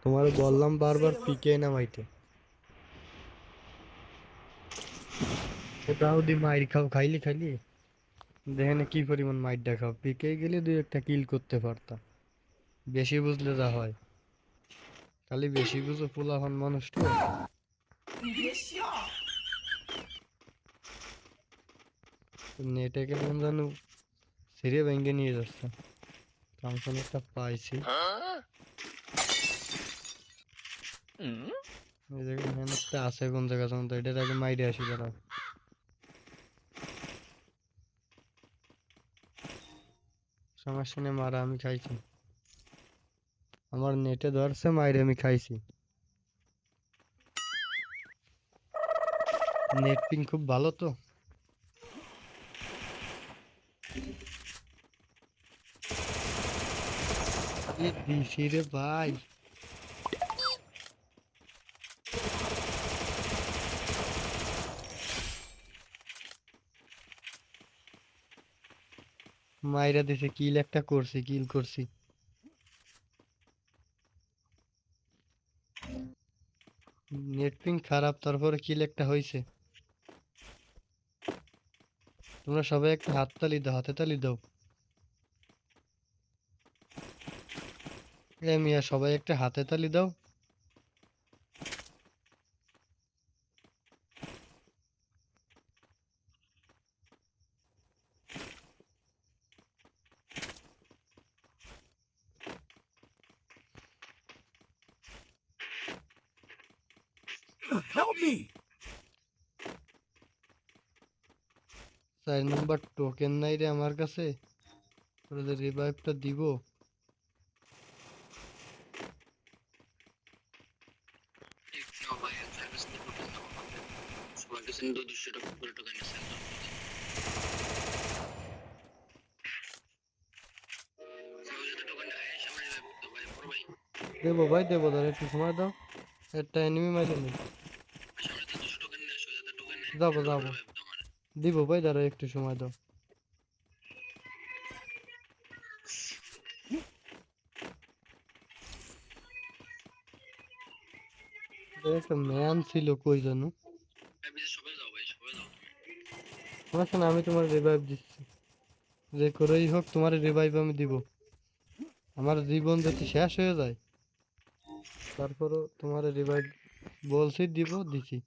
তোমার বললাম বারবার পিকে নামাইতে। ওটাও দি মাইর খাও, খাইলি খাইলি দেখেন কি পরিমাণ মাইর দেখাও, পিকে গেলে দুই একটা কিল করতে পারতা। বেশি বুঝলে যা হয়, খালি বেশি বুঝো পোলাপান মানুষ তো। নেটে কেমন জানো সিঁড়ে ভেঙে নিয়ে যাচ্ছে। ফাংশন একটা পাইছি, এই জায়গায় মেহনতটা আছে কোন জায়গা জানো তো, এটার আগে মাইরে আসি দাঁড়াও। সমস্যা নেই, মারা আমি খাইছি, আমার নেটে ধরছে, মাইরে আমি খাইছি। নেট পিং খুব ভালো তো। দিছি রে ভাই। মাইরা দিছে, কিল একটা করছি, কিল করছি। নেট পিং খারাপ, তারপরে কিল একটা হইছে। তোমরা সবাই একটা হাত তালি দাও, হাতে তালি দাও। এ মিয়া সবাই একটা হাতে তালি দাও। Help me! 4 নাম্বার টোকেন নাই রে আমার কাছে, ওদের রিভাইভটা দিব। দেবো ভাই দেবো, ধর একটু সময় দাও, একটা এনিমি মাইরে নি। যাবো যাবো, দিব ভাই, দাঁড়া একটু সময় দাও। একটা ম্যান ছিল কই জানো। সমস্যা না, আমি তোমার রিভাইভ দিচ্ছি, যে করেই হোক তোমার রিভাইভ আমি দিব। আমার জীবন যদি শেষ হয়ে যায় তারপরও তোমার রিভাইভ বলছি দিব, দিছি।